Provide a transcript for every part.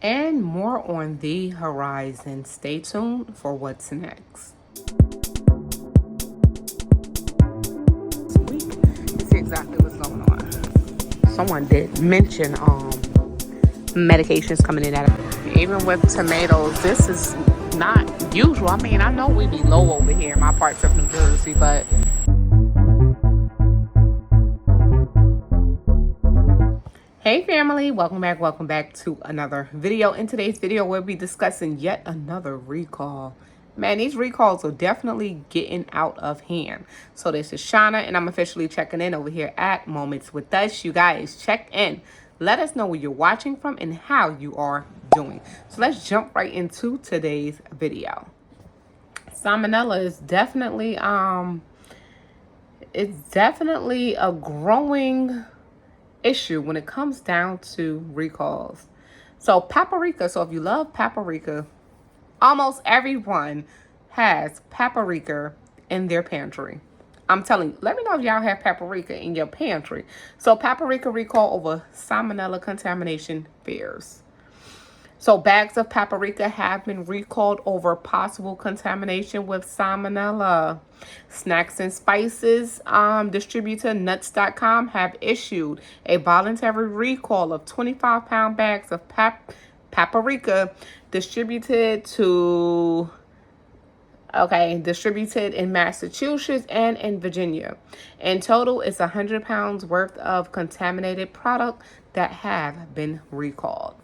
and more on the horizon. Stay tuned for what's next. See exactly what's going on. Someone did mention medications coming in at even with tomatoes. This is not usual. I mean, I know we be low over here in my parts of New Jersey, but hey family, welcome back to another video. In today's video, we'll be discussing yet another recall. Man, these recalls are definitely getting out of hand. So this is Shauna, and I'm officially checking in over here at Moments with Us. You guys check in. Let us know where you're watching from and how you are doing. So let's jump right into today's video. Salmonella is definitely a growing issue when it comes down to recalls. So paprika, so if you love paprika, almost everyone has paprika in their pantry. I'm telling you, let me know if y'all have paprika in your pantry. So paprika recall over salmonella contamination fears. So bags of paprika have been recalled over possible contamination with salmonella. Snacks and Spices distributor Nuts.com have issued a voluntary recall of 25-pound bags of paprika distributed in Massachusetts and in Virginia. In total, it's 100 pounds worth of contaminated product that have been recalled.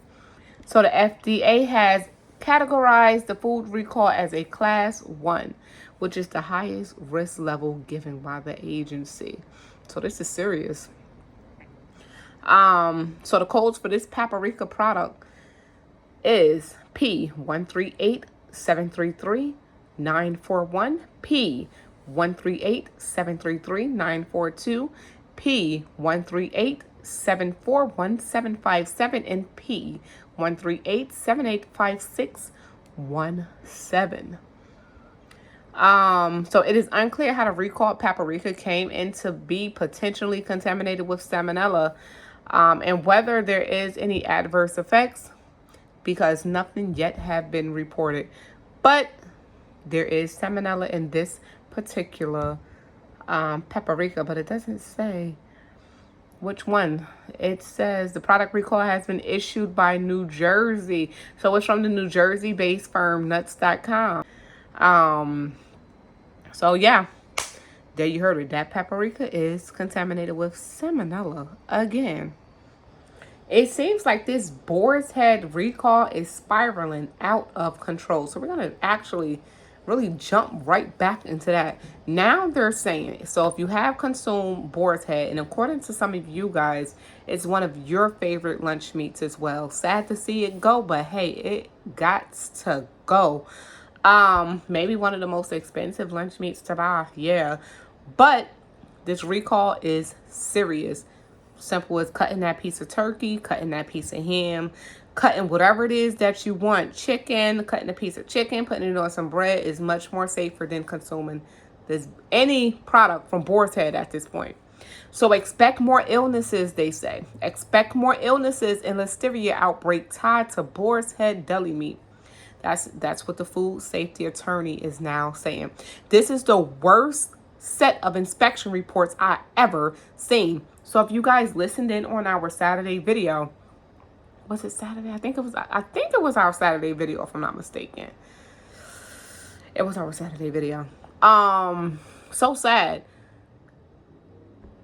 So the FDA has categorized the food recall as a class 1, which is the highest risk level given by the agency. So this is serious. So the codes for this paprika product is P138733-941, P138733-942, P138741-757, and P138785-617. So it is unclear how the recalled paprika came into be potentially contaminated with salmonella, and whether there is any adverse effects, because nothing yet have been reported. But there is salmonella in this particular paprika, but it doesn't say which one. It says the product recall has been issued by New Jersey. So it's from the New Jersey-based firm Nuts.com. So yeah, there you heard it. That paprika is contaminated with salmonella again. It seems like this Boar's Head recall is spiraling out of control. So we're going to actually really jump right back into that. Now they're saying, so if you have consumed Boar's Head, and according to some of you guys, it's one of your favorite lunch meats as well. Sad to see it go, but hey, it got to go. Maybe one of the most expensive lunch meats to buy. Yeah. But this recall is serious. Simple as cutting that piece of turkey, cutting that piece of ham, cutting whatever it is that you want. Chicken, cutting a piece of chicken, putting it on some bread is much more safer than consuming any product from Boar's Head at this point. So expect more illnesses, they say. Expect more illnesses and listeria outbreak tied to Boar's Head deli meat. That's what the food safety attorney is now saying. This is the worst set of inspection reports I ever seen. So if you guys listened in on our Saturday video, was it Saturday? I think it was our Saturday video, if I'm not mistaken. It was our Saturday video. So sad.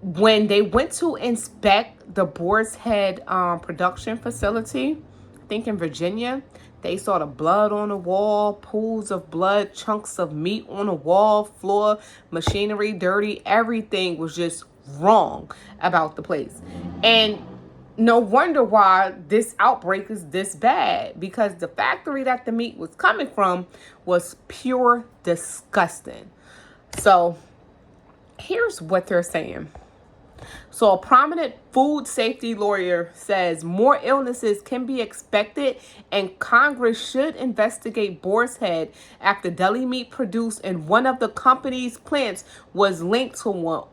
When they went to inspect the Boar's Head production facility, I think in Virginia, they saw the blood on the wall, pools of blood, chunks of meat on the wall, floor, machinery dirty. Everything was just wrong about the place. And no wonder why this outbreak is this bad, because the factory that the meat was coming from was pure disgusting. So here's what they're saying. So a prominent food safety lawyer says more illnesses can be expected, and Congress should investigate Boar's Head after deli meat produced in one of the company's plants was linked to an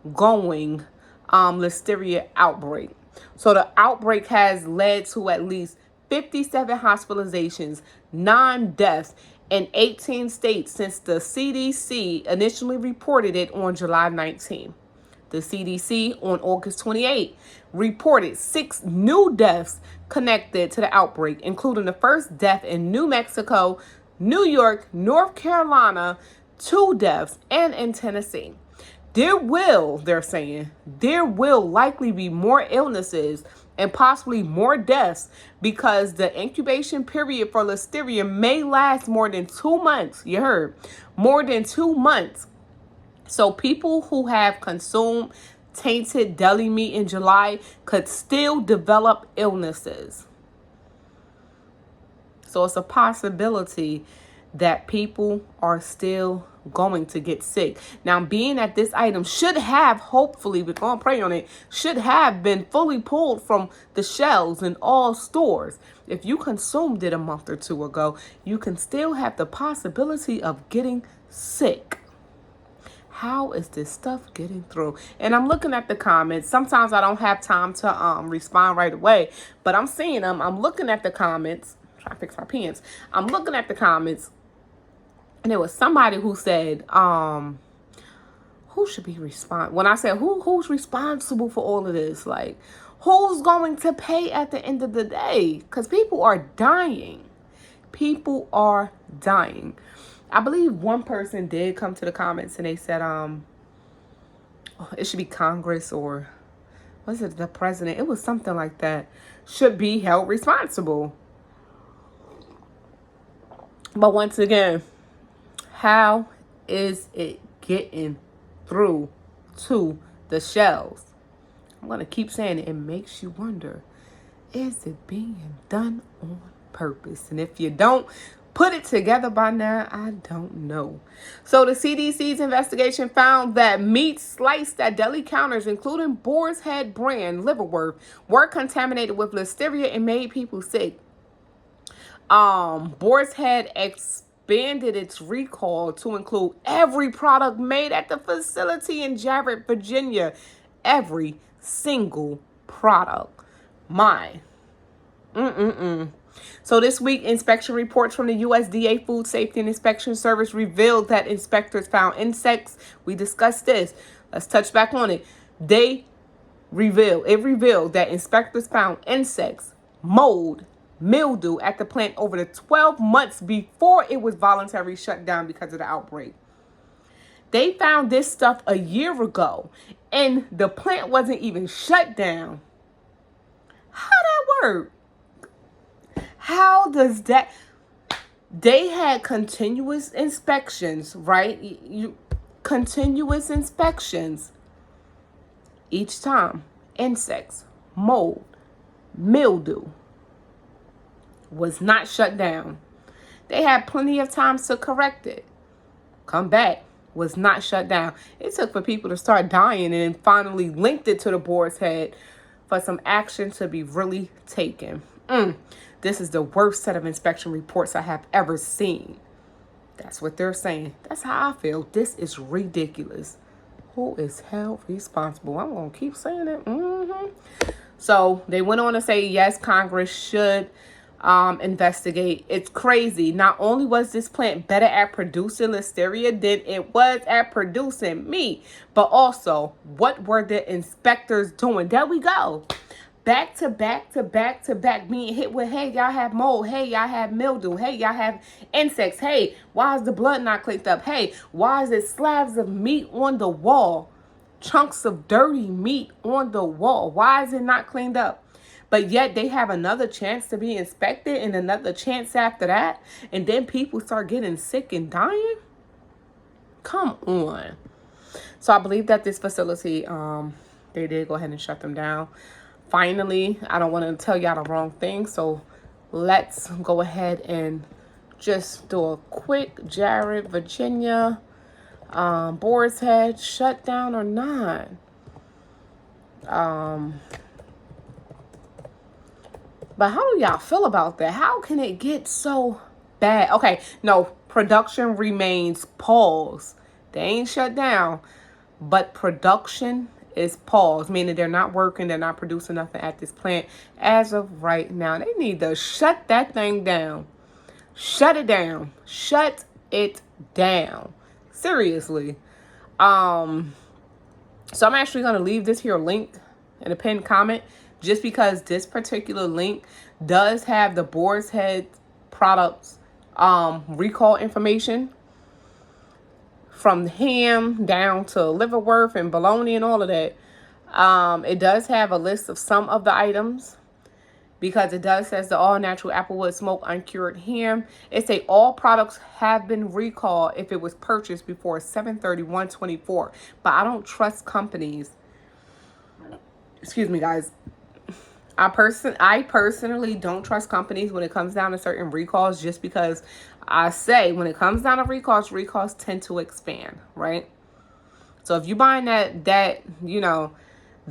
ongoing listeria outbreak. So the outbreak has led to at least 57 hospitalizations, 9 deaths in 18 states since the CDC initially reported it on July 19. The CDC on August 28 reported 6 new deaths connected to the outbreak, including the first death in New Mexico, New York, North Carolina, 2 deaths, and in Tennessee. They're saying, there will likely be more illnesses and possibly more deaths because the incubation period for listeria may last more than 2 months. You heard, more than 2 months. So people who have consumed tainted deli meat in July could still develop illnesses. So it's a possibility that people are still going to get sick. Now, being that this item should have, hopefully, we're going to pray on it, should have been fully pulled from the shelves in all stores. If you consumed it a month or 2 ago, you can still have the possibility of getting sick. How is this stuff getting through? And I'm looking at the comments. Sometimes I don't have time to respond right away, but I'm seeing them. I'm looking at the comments. I'm trying to fix my pants. I'm looking at the comments, and there was somebody who said, who should be when I said who's responsible for all of this? Like, who's going to pay at the end of the day? Because people are dying. People are dying. I believe one person did come to the comments and they said, it should be Congress or was it the president? It was something like that. Should be held responsible. But once again, how is it getting through to the shelves? I'm going to keep saying it. It makes you wonder, is it being done on purpose? And if you don't put it together by now, I don't know. So the CDC's investigation found that meat sliced at deli counters, including Boars Head brand liverwurst, were contaminated with listeria and made people sick. Boars Head expanded its recall to include every product made at the facility in Jarrett, Virginia. Every single product. So this week, inspection reports from the USDA Food Safety and Inspection Service revealed that inspectors found insects. We discussed this. Let's touch back on it. It revealed that inspectors found insects, mold, mildew at the plant over the 12 months before it was voluntarily shut down because of the outbreak. They found this stuff a year ago, and the plant wasn't even shut down. How that work? How does that? They had continuous inspections, right? Continuous inspections. Each time, insects, mold, mildew was not shut down. They had plenty of time to correct it. Come back, was not shut down. It took for people to start dying and then finally linked it to the Boar's Head for some action to be really taken. This is the worst set of inspection reports I have ever seen. That's what they're saying. That's how I feel. This is ridiculous. Who is held responsible? I'm going to keep saying it. So they went on to say, yes, Congress should investigate. It's crazy. Not only was this plant better at producing listeria than it was at producing meat, but also, what were the inspectors doing? There we go. Back to back to back to back, being hit with, hey, y'all have mold. Hey, y'all have mildew. Hey, y'all have insects. Hey, why is the blood not cleaned up? Hey, why is it slabs of meat on the wall? Chunks of dirty meat on the wall. Why is it not cleaned up? But yet they have another chance to be inspected and another chance after that. And then people start getting sick and dying. Come on. So I believe that this facility, they did go ahead and shut them down. Finally, I don't want to tell y'all the wrong thing, so let's go ahead and just do a quick Jarrett, Virginia, Boars Head, shut down or not. But how do y'all feel about that? How can it get so bad? Okay, no, production remains paused. They ain't shut down, but production is paused, meaning they're not working, they're not producing nothing at this plant as of right now. They need to shut that thing down. Shut it down. Shut it down. Seriously. So I'm actually going to leave this here link in a pinned comment, just because this particular link does have the Boar's Head products recall information, from ham down to liverwurst and bologna and all of that. It does have a list of some of the items, because it does says the all natural applewood smoked uncured ham. It say all products have been recalled if it was purchased before 7/31/24. But I don't trust companies. Excuse me, guys. I personally don't trust companies when it comes down to certain recalls, just because I say when it comes down to recalls tend to expand, right? So if you buying that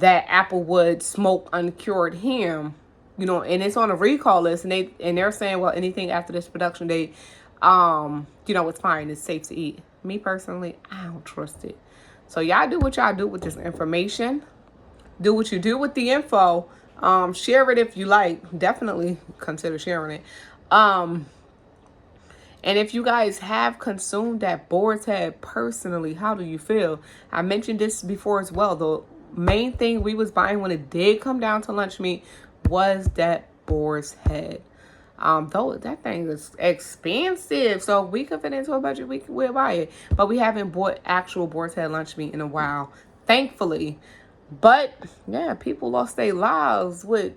applewood smoked uncured ham, and it's on a recall list, and they're saying, well, anything after this production date, it's fine, it's safe to eat. Me personally, I don't trust it. So y'all do what y'all do with this information. Do what you do with the info. Share it if you like. Definitely consider sharing it. And if you guys have consumed that Boar's Head personally, how do you feel? I mentioned this before as well. The main thing we was buying when it did come down to lunch meat was that Boar's Head. Though that thing is expensive, so if we could fit into a budget, we'll buy it. But we haven't bought actual Boar's Head lunch meat in a while, thankfully. But yeah, people lost their lives with,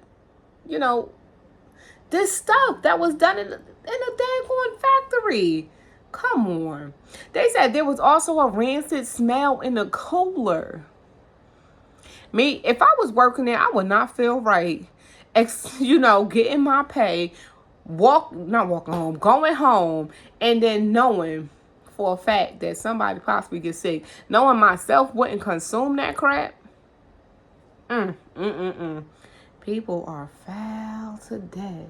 this stuff that was done in a daggone factory. Come on. They said there was also a rancid smell in the cooler. Me, if I was working there, I would not feel right. Getting my pay, going home, and then knowing for a fact that somebody possibly gets sick, knowing myself wouldn't consume that crap. People are foul today.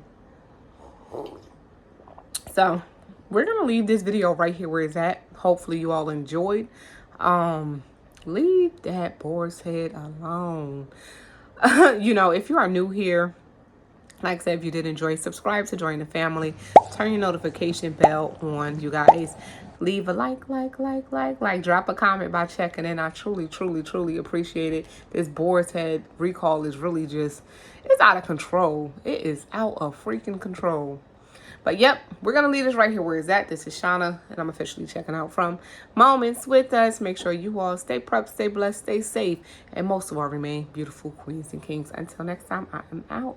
So we're gonna leave this video right here where it's at. Hopefully you all enjoyed. Leave that Boar's Head alone. If you are new here, like I said, if you did enjoy, subscribe to join the family. Turn your notification bell on, you guys. Leave a like, drop a comment by checking in. I truly appreciate it. This Boar's Head recall is really it's out of control. It is out of freaking control. But yep, we're going to leave this right here where it's at. This is Shauna, and I'm officially checking out from Moments with Us. Make sure you all stay prepped, stay blessed, stay safe, and most of all, remain beautiful queens and kings. Until next time, I am out.